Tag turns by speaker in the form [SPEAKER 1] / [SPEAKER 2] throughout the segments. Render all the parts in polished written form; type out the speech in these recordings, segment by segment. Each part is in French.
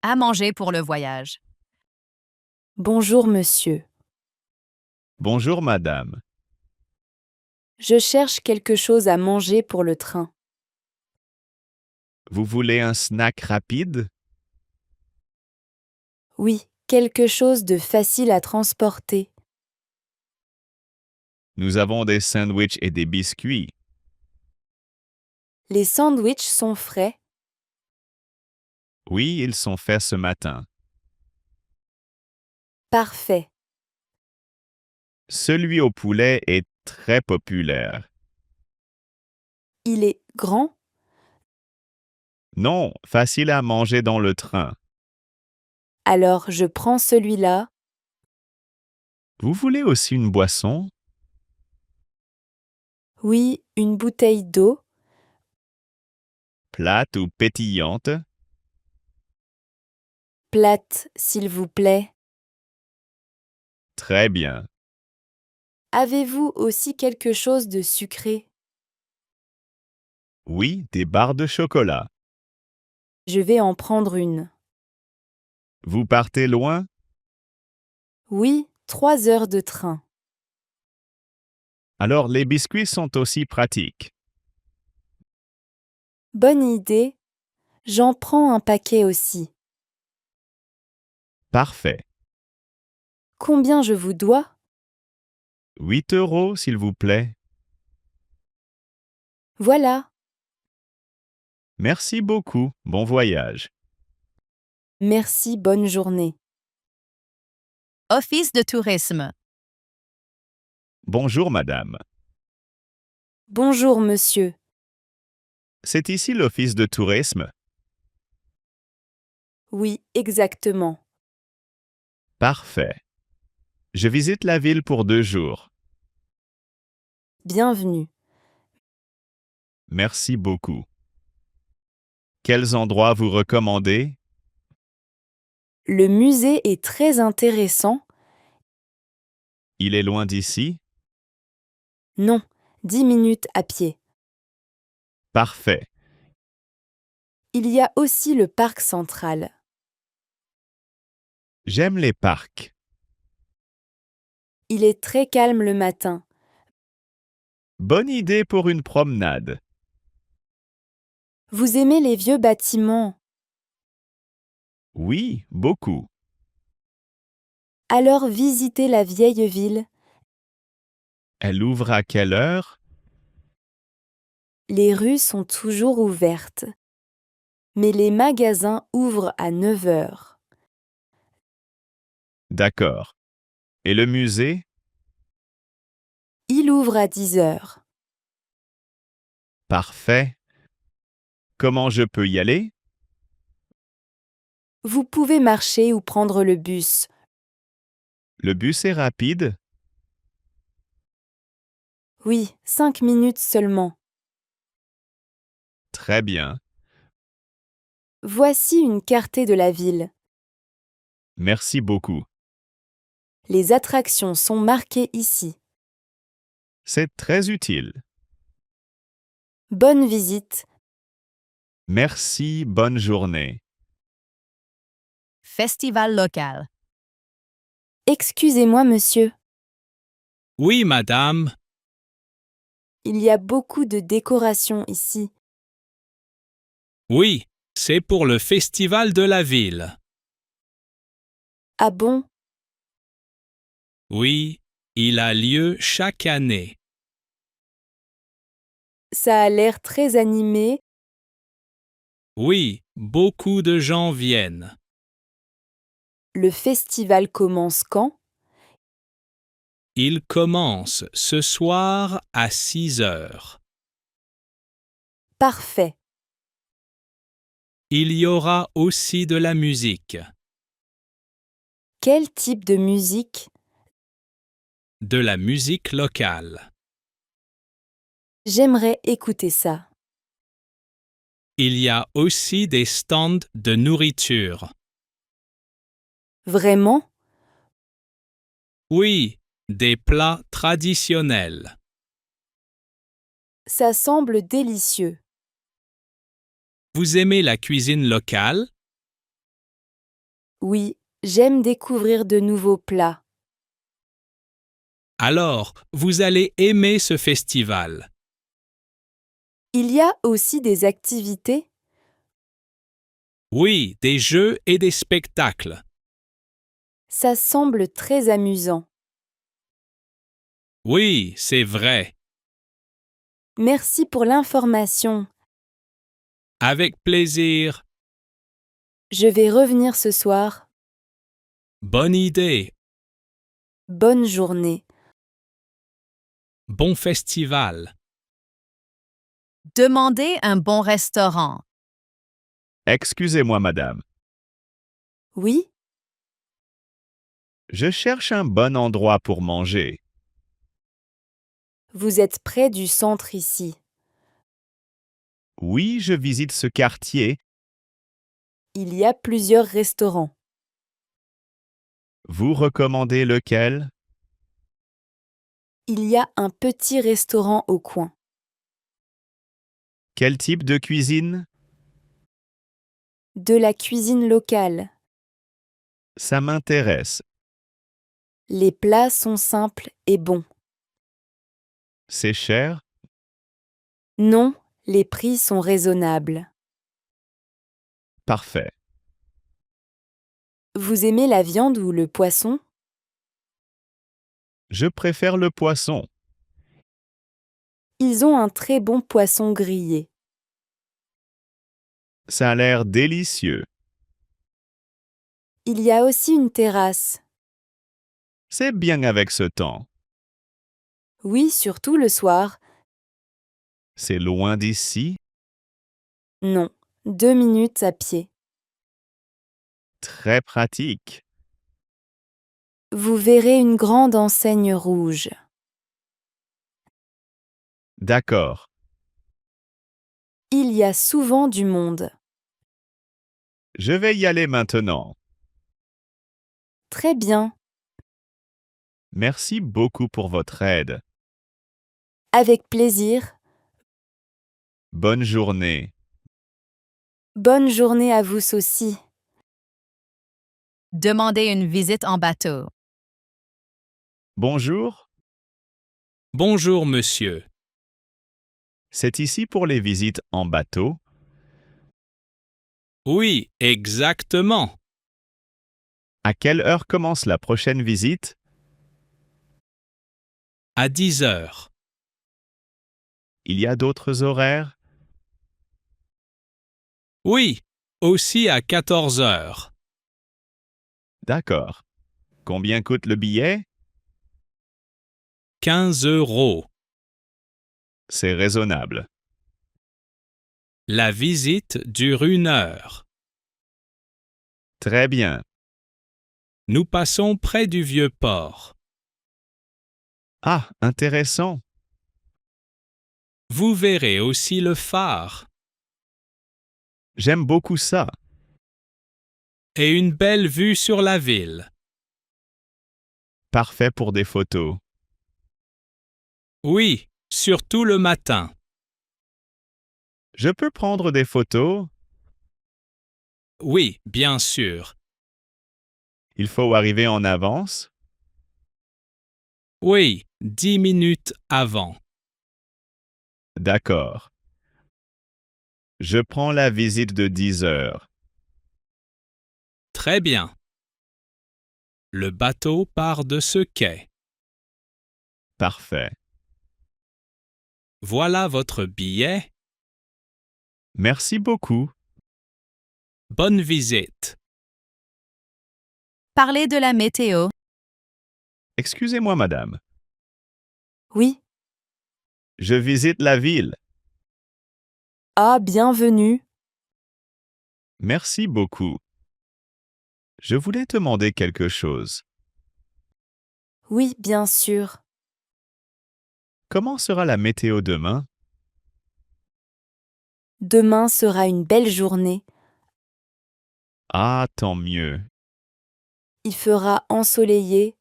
[SPEAKER 1] À manger pour le voyage.
[SPEAKER 2] Bonjour monsieur.
[SPEAKER 3] Bonjour madame.
[SPEAKER 2] Je cherche quelque chose à manger pour le train.
[SPEAKER 3] Vous voulez un snack rapide?
[SPEAKER 2] Oui, quelque chose de facile à transporter.
[SPEAKER 3] Nous avons des sandwichs et des biscuits.
[SPEAKER 2] Les sandwichs sont frais.
[SPEAKER 3] Oui, ils sont faits ce matin.
[SPEAKER 2] Parfait.
[SPEAKER 3] Celui au poulet est très populaire.
[SPEAKER 2] Il est grand.
[SPEAKER 3] Non, facile à manger dans le train.
[SPEAKER 2] Alors je prends celui-là.
[SPEAKER 3] Vous voulez aussi une boisson?
[SPEAKER 2] Oui, une bouteille d'eau.
[SPEAKER 3] Plate ou pétillante?
[SPEAKER 2] Plate, s'il vous plaît.
[SPEAKER 3] Très bien.
[SPEAKER 2] Avez-vous aussi quelque chose de sucré?
[SPEAKER 3] Oui, des barres de chocolat.
[SPEAKER 2] Je vais en prendre une.
[SPEAKER 3] Vous partez loin?
[SPEAKER 2] Oui, 3 heures de train.
[SPEAKER 3] Alors les biscuits sont aussi pratiques.
[SPEAKER 2] Bonne idée. J'en prends un paquet aussi.
[SPEAKER 3] Parfait.
[SPEAKER 2] Combien je vous dois?
[SPEAKER 3] 8 euros, s'il vous plaît.
[SPEAKER 2] Voilà.
[SPEAKER 3] Merci beaucoup. Bon voyage.
[SPEAKER 2] Merci, bonne journée.
[SPEAKER 1] Office de tourisme.
[SPEAKER 3] Bonjour madame.
[SPEAKER 2] Bonjour monsieur.
[SPEAKER 3] C'est ici l'office de tourisme?
[SPEAKER 2] Oui, exactement.
[SPEAKER 3] Parfait. Je visite la ville pour 2 jours.
[SPEAKER 2] Bienvenue.
[SPEAKER 3] Merci beaucoup. Quels endroits vous recommandez?
[SPEAKER 2] Le musée est très intéressant.
[SPEAKER 3] Il est loin d'ici?
[SPEAKER 2] Non, 10 minutes à pied.
[SPEAKER 3] Parfait.
[SPEAKER 2] Il y a aussi le parc central.
[SPEAKER 3] J'aime les parcs.
[SPEAKER 2] Il est très calme le matin.
[SPEAKER 3] Bonne idée pour une promenade.
[SPEAKER 2] Vous aimez les vieux bâtiments?
[SPEAKER 3] Oui, beaucoup.
[SPEAKER 2] Alors visitez la vieille ville.
[SPEAKER 3] Elle ouvre à quelle heure?
[SPEAKER 2] Les rues sont toujours ouvertes. Mais les magasins ouvrent à 9 heures.
[SPEAKER 3] D'accord. Et le musée?
[SPEAKER 2] Il ouvre à 10 heures.
[SPEAKER 3] Parfait. Comment je peux y aller?
[SPEAKER 2] Vous pouvez marcher ou prendre le bus.
[SPEAKER 3] Le bus est rapide?
[SPEAKER 2] Oui, 5 minutes seulement.
[SPEAKER 3] Très bien.
[SPEAKER 2] Voici une carte de la ville.
[SPEAKER 3] Merci beaucoup.
[SPEAKER 2] Les attractions sont marquées ici.
[SPEAKER 3] C'est très utile.
[SPEAKER 2] Bonne visite.
[SPEAKER 3] Merci, bonne journée.
[SPEAKER 1] Festival local.
[SPEAKER 2] Excusez-moi, monsieur.
[SPEAKER 4] Oui, madame.
[SPEAKER 2] Il y a beaucoup de décorations ici.
[SPEAKER 4] Oui, c'est pour le festival de la ville.
[SPEAKER 2] Ah bon?
[SPEAKER 4] Oui, il a lieu chaque année.
[SPEAKER 2] Ça a l'air très animé.
[SPEAKER 4] Oui, beaucoup de gens viennent.
[SPEAKER 2] Le festival commence quand?
[SPEAKER 4] Il commence ce soir à 6 heures.
[SPEAKER 2] Parfait.
[SPEAKER 4] Il y aura aussi de la musique.
[SPEAKER 2] Quel type de musique?
[SPEAKER 4] De la musique locale.
[SPEAKER 2] J'aimerais écouter ça.
[SPEAKER 4] Il y a aussi des stands de nourriture.
[SPEAKER 2] Vraiment?
[SPEAKER 4] Oui, des plats traditionnels.
[SPEAKER 2] Ça semble délicieux.
[SPEAKER 4] Vous aimez la cuisine locale?
[SPEAKER 2] Oui, j'aime découvrir de nouveaux plats.
[SPEAKER 4] Alors, vous allez aimer ce festival.
[SPEAKER 2] Il y a aussi des activités.
[SPEAKER 4] Oui, des jeux et des spectacles.
[SPEAKER 2] Ça semble très amusant.
[SPEAKER 4] Oui, c'est vrai.
[SPEAKER 2] Merci pour l'information.
[SPEAKER 4] Avec plaisir.
[SPEAKER 2] Je vais revenir ce soir.
[SPEAKER 4] Bonne idée.
[SPEAKER 2] Bonne journée.
[SPEAKER 4] Bon festival.
[SPEAKER 1] Demandez un bon restaurant.
[SPEAKER 3] Excusez-moi, madame.
[SPEAKER 2] Oui,
[SPEAKER 3] Je cherche un bon endroit pour manger.
[SPEAKER 2] vous êtes près du centre ici.
[SPEAKER 3] Oui, je visite ce quartier.
[SPEAKER 2] Il y a plusieurs restaurants.
[SPEAKER 3] Vous recommandez lequel?
[SPEAKER 2] Il y a un petit restaurant au coin.
[SPEAKER 3] Quel type de cuisine?
[SPEAKER 2] De la cuisine locale.
[SPEAKER 3] Ça m'intéresse.
[SPEAKER 2] Les plats sont simples et bons.
[SPEAKER 3] C'est cher?
[SPEAKER 2] Non, les prix sont raisonnables.
[SPEAKER 3] Parfait.
[SPEAKER 2] Vous aimez la viande ou le poisson?
[SPEAKER 3] Je préfère le poisson.
[SPEAKER 2] Ils ont un très bon poisson grillé.
[SPEAKER 3] Ça a l'air délicieux.
[SPEAKER 2] Il y a aussi une terrasse.
[SPEAKER 3] C'est bien avec ce temps.
[SPEAKER 2] Oui, surtout le soir.
[SPEAKER 3] C'est loin d'ici.
[SPEAKER 2] Non, 2 minutes à pied.
[SPEAKER 3] Très pratique.
[SPEAKER 2] Vous verrez une grande enseigne rouge.
[SPEAKER 3] D'accord.
[SPEAKER 2] Il y a souvent du monde.
[SPEAKER 3] Je vais y aller maintenant.
[SPEAKER 2] Très bien.
[SPEAKER 3] Merci beaucoup pour votre aide.
[SPEAKER 2] Avec plaisir.
[SPEAKER 3] Bonne journée.
[SPEAKER 2] Bonne journée à vous aussi.
[SPEAKER 1] Demandez une visite en bateau.
[SPEAKER 3] Bonjour.
[SPEAKER 4] Bonjour, monsieur.
[SPEAKER 3] C'est ici pour les visites en bateau.
[SPEAKER 4] Oui, exactement.
[SPEAKER 3] À quelle heure commence la prochaine visite?
[SPEAKER 4] À 10 heures.
[SPEAKER 3] Il y a d'autres horaires?
[SPEAKER 4] Oui, aussi à 14 heures.
[SPEAKER 3] D'accord. Combien coûte le billet?
[SPEAKER 4] 15 euros.
[SPEAKER 3] C'est raisonnable.
[SPEAKER 4] La visite dure 1 heure.
[SPEAKER 3] Très bien.
[SPEAKER 4] Nous passons près du vieux port.
[SPEAKER 3] Ah, intéressant.
[SPEAKER 4] Vous verrez aussi le phare
[SPEAKER 3] J'aime beaucoup ça.
[SPEAKER 4] et une belle vue sur la ville.
[SPEAKER 3] Parfait pour des photos.
[SPEAKER 4] Oui, surtout le matin.
[SPEAKER 3] Je peux prendre des photos?
[SPEAKER 4] Oui, bien sûr.
[SPEAKER 3] Il faut arriver en avance?
[SPEAKER 4] Oui, 10 minutes avant.
[SPEAKER 3] D'accord. Je prends la visite de 10 heures.
[SPEAKER 4] Très bien. Le bateau part de ce quai.
[SPEAKER 3] Parfait.
[SPEAKER 4] Voilà votre billet.
[SPEAKER 3] Merci beaucoup.
[SPEAKER 4] Bonne visite.
[SPEAKER 1] Parlez de la météo.
[SPEAKER 3] Excusez-moi, madame.
[SPEAKER 2] Oui.
[SPEAKER 3] Je visite la ville.
[SPEAKER 2] Ah, bienvenue.
[SPEAKER 3] Merci beaucoup. Je voulais te demander quelque chose.
[SPEAKER 2] Oui, bien sûr.
[SPEAKER 3] Comment sera la météo demain?
[SPEAKER 2] Demain sera une belle journée.
[SPEAKER 3] Ah, tant mieux.
[SPEAKER 2] Il fera ensoleillé.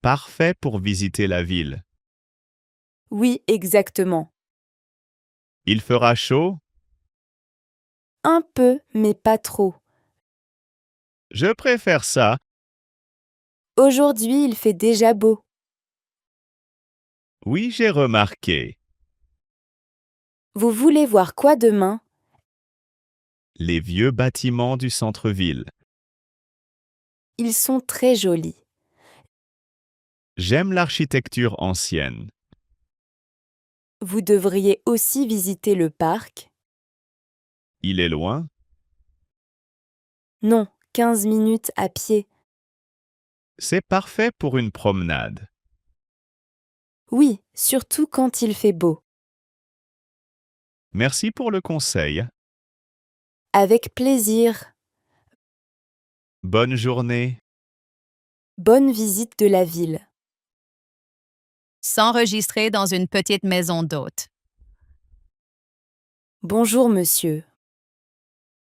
[SPEAKER 3] Parfait pour visiter la ville.
[SPEAKER 2] Oui, exactement.
[SPEAKER 3] Il fera chaud?
[SPEAKER 2] Un peu, mais pas trop.
[SPEAKER 3] Je préfère ça.
[SPEAKER 2] Aujourd'hui, il fait déjà beau.
[SPEAKER 3] Oui, j'ai remarqué.
[SPEAKER 2] Vous voulez voir quoi demain?
[SPEAKER 3] Les vieux bâtiments du centre-ville.
[SPEAKER 2] Ils sont très jolis.
[SPEAKER 3] J'aime l'architecture ancienne.
[SPEAKER 2] Vous devriez aussi visiter le parc.
[SPEAKER 3] Il est loin?
[SPEAKER 2] Non, 15 minutes à pied.
[SPEAKER 3] C'est parfait pour une promenade.
[SPEAKER 2] Oui, surtout quand il fait beau.
[SPEAKER 3] Merci pour le conseil.
[SPEAKER 2] Avec plaisir.
[SPEAKER 3] Bonne journée.
[SPEAKER 2] Bonne visite de la ville.
[SPEAKER 1] S'enregistrer dans une petite maison d'hôte.
[SPEAKER 2] Bonjour monsieur.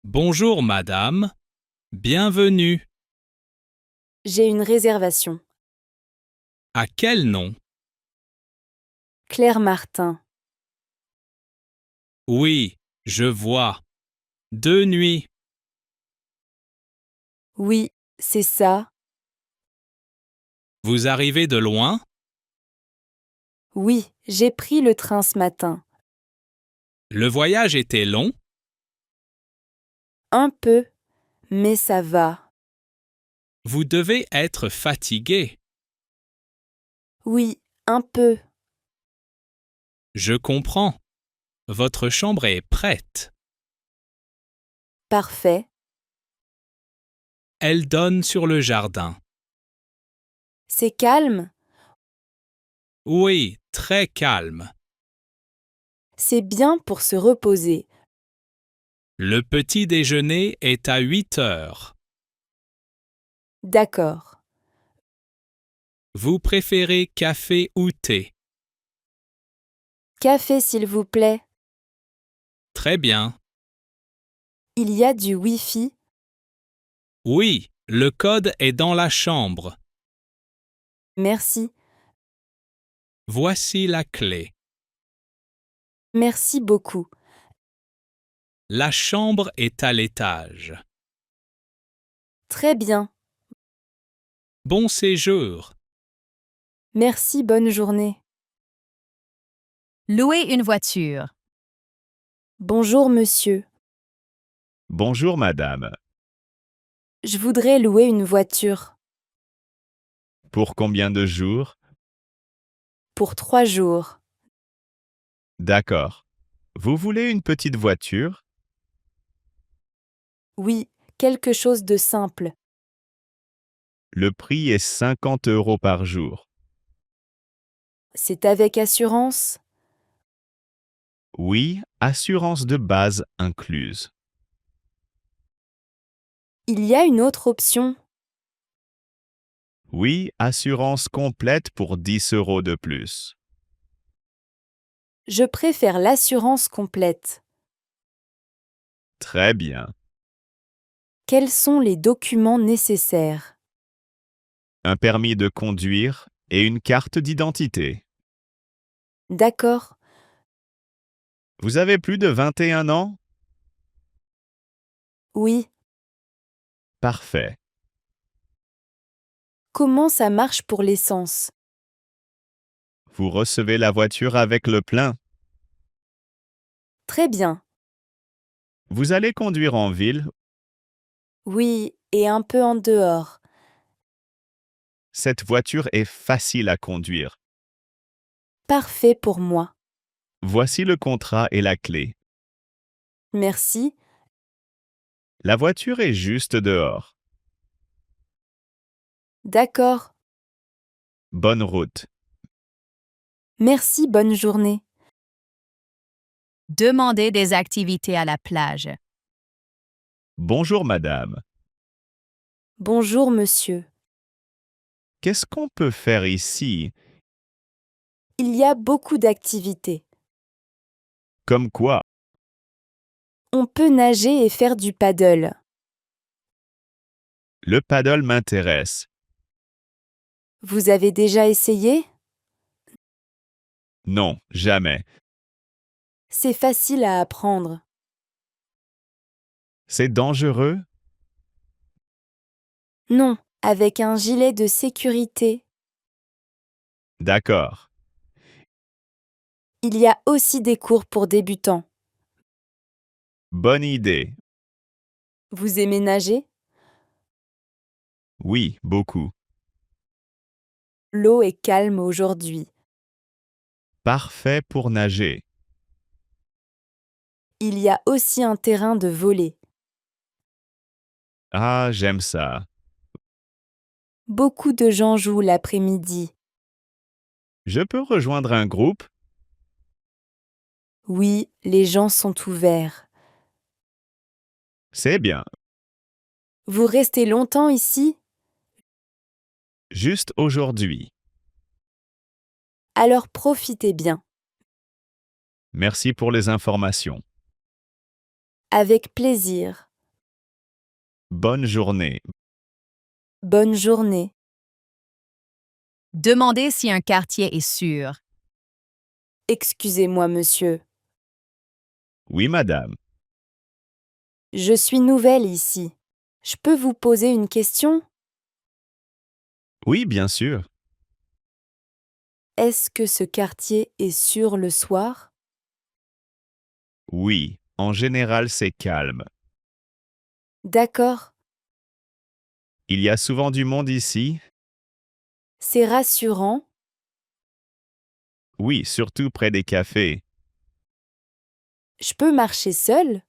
[SPEAKER 4] Bonjour madame. Bienvenue.
[SPEAKER 2] J'ai une réservation.
[SPEAKER 4] À quel nom?
[SPEAKER 2] Claire Martin.
[SPEAKER 4] Oui, je vois. 2 nuits.
[SPEAKER 2] Oui, c'est ça.
[SPEAKER 4] Vous arrivez de loin?
[SPEAKER 2] Oui, j'ai pris le train ce matin.
[SPEAKER 4] Le voyage était long?
[SPEAKER 2] Un peu, mais ça va.
[SPEAKER 4] Vous devez être fatigué.
[SPEAKER 2] Oui, un peu.
[SPEAKER 4] Je comprends. Votre chambre est prête.
[SPEAKER 2] Parfait.
[SPEAKER 4] Elle donne sur le jardin.
[SPEAKER 2] C'est calme.
[SPEAKER 4] Oui, très calme.
[SPEAKER 2] C'est bien pour se reposer.
[SPEAKER 4] Le petit déjeuner est à 8 heures.
[SPEAKER 2] D'accord.
[SPEAKER 4] Vous préférez café ou thé?
[SPEAKER 2] Café s'il vous plaît.
[SPEAKER 4] Très bien.
[SPEAKER 2] Il y a du Wi-Fi.
[SPEAKER 4] Oui, le code est dans la chambre.
[SPEAKER 2] Merci.
[SPEAKER 4] Voici la clé.
[SPEAKER 2] Merci beaucoup.
[SPEAKER 4] La chambre est à l'étage.
[SPEAKER 2] Très bien.
[SPEAKER 4] Bon séjour.
[SPEAKER 2] Merci, bonne journée.
[SPEAKER 1] Louer une voiture.
[SPEAKER 2] Bonjour monsieur.
[SPEAKER 3] Bonjour madame.
[SPEAKER 2] Je voudrais louer une voiture
[SPEAKER 3] Pour combien de jours?
[SPEAKER 2] pour 3 jours.
[SPEAKER 3] D'accord. Vous voulez une petite voiture?
[SPEAKER 2] Oui, quelque chose de simple.
[SPEAKER 3] Le prix est 50 € par jour.
[SPEAKER 2] C'est avec assurance?
[SPEAKER 3] Oui, assurance de base incluse.
[SPEAKER 2] Il y a une autre option?
[SPEAKER 3] Oui, assurance complète pour 10 € de plus.
[SPEAKER 2] Je préfère l'assurance complète.
[SPEAKER 3] Très bien.
[SPEAKER 2] Quels sont les documents nécessaires?
[SPEAKER 3] Un permis de conduire et une carte d'identité.
[SPEAKER 2] D'accord.
[SPEAKER 3] Vous avez plus de 21 ans?
[SPEAKER 2] Oui.
[SPEAKER 3] Parfait.
[SPEAKER 2] Comment ça marche pour l'essence?
[SPEAKER 3] Vous recevez la voiture avec le plein.
[SPEAKER 2] Très bien.
[SPEAKER 3] Vous allez conduire en ville.
[SPEAKER 2] Oui, et un peu en dehors.
[SPEAKER 3] Cette voiture est facile à conduire.
[SPEAKER 2] Parfait pour moi.
[SPEAKER 3] Voici le contrat et la clé.
[SPEAKER 2] Merci.
[SPEAKER 3] La voiture est juste dehors.
[SPEAKER 2] D'accord.
[SPEAKER 3] Bonne route.
[SPEAKER 2] Merci, bonne journée.
[SPEAKER 1] Demander des activités à la plage.
[SPEAKER 3] Bonjour madame.
[SPEAKER 2] Bonjour monsieur.
[SPEAKER 3] Qu'est-ce qu'on peut faire ici?
[SPEAKER 2] Il y a beaucoup d'activités.
[SPEAKER 3] Comme quoi?
[SPEAKER 2] On peut nager et faire du paddle.
[SPEAKER 3] Le paddle m'intéresse.
[SPEAKER 2] Vous avez déjà essayé?
[SPEAKER 3] Non, jamais.
[SPEAKER 2] C'est facile à apprendre.
[SPEAKER 3] C'est dangereux?
[SPEAKER 2] Non, avec un gilet de sécurité.
[SPEAKER 3] D'accord.
[SPEAKER 2] Il y a aussi des cours pour débutants.
[SPEAKER 3] Bonne idée.
[SPEAKER 2] Vous aimez nager?
[SPEAKER 3] Oui, beaucoup.
[SPEAKER 2] L'eau est calme aujourd'hui.
[SPEAKER 3] Parfait pour nager.
[SPEAKER 2] Il y a aussi un terrain de volley.
[SPEAKER 3] Ah, j'aime ça.
[SPEAKER 2] Beaucoup de gens jouent l'après-midi.
[SPEAKER 3] Je peux rejoindre un groupe?
[SPEAKER 2] Oui, les gens sont ouverts.
[SPEAKER 3] C'est bien.
[SPEAKER 2] Vous restez longtemps ici?
[SPEAKER 3] Juste aujourd'hui.
[SPEAKER 2] Alors profitez bien.
[SPEAKER 3] Merci pour les informations.
[SPEAKER 2] Avec plaisir.
[SPEAKER 3] Bonne journée.
[SPEAKER 2] Bonne journée.
[SPEAKER 1] Demandez si un quartier est sûr.
[SPEAKER 2] Excusez-moi, monsieur.
[SPEAKER 3] Oui, madame.
[SPEAKER 2] Je suis nouvelle ici. Je peux vous poser une question?
[SPEAKER 3] Oui, bien sûr.
[SPEAKER 2] Est-ce que ce quartier est sûr le soir?
[SPEAKER 3] Oui, en général, c'est calme.
[SPEAKER 2] D'accord,
[SPEAKER 3] Il y a souvent du monde ici?
[SPEAKER 2] c'est rassurant.
[SPEAKER 3] Oui, surtout près des cafés.
[SPEAKER 2] Je peux marcher seule?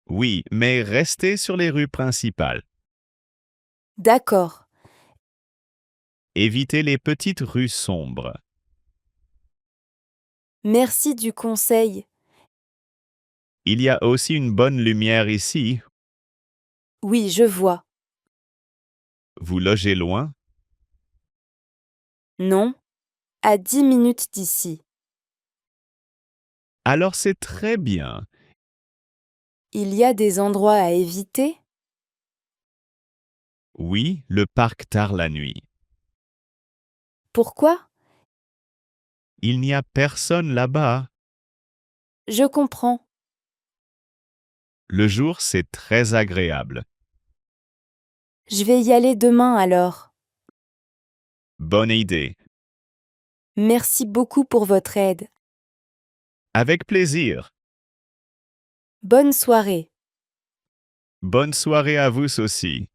[SPEAKER 3] Oui, mais restez sur les rues principales.
[SPEAKER 2] D'accord.
[SPEAKER 3] Évitez les petites rues sombres.
[SPEAKER 2] Merci du conseil.
[SPEAKER 3] Il y a aussi une bonne lumière ici.
[SPEAKER 2] Oui, je vois.
[SPEAKER 3] Vous logez loin?
[SPEAKER 2] Non, à 10 minutes d'ici.
[SPEAKER 3] Alors c'est très bien.
[SPEAKER 2] Il y a des endroits à éviter?
[SPEAKER 3] Oui, le parc tard la nuit.
[SPEAKER 2] Pourquoi?
[SPEAKER 3] Il n'y a personne là-bas.
[SPEAKER 2] Je comprends.
[SPEAKER 3] Le jour, c'est très agréable.
[SPEAKER 2] Je vais y aller demain alors.
[SPEAKER 3] Bonne idée.
[SPEAKER 2] Merci beaucoup pour votre aide.
[SPEAKER 3] Avec plaisir.
[SPEAKER 2] Bonne soirée.
[SPEAKER 3] Bonne soirée à vous aussi.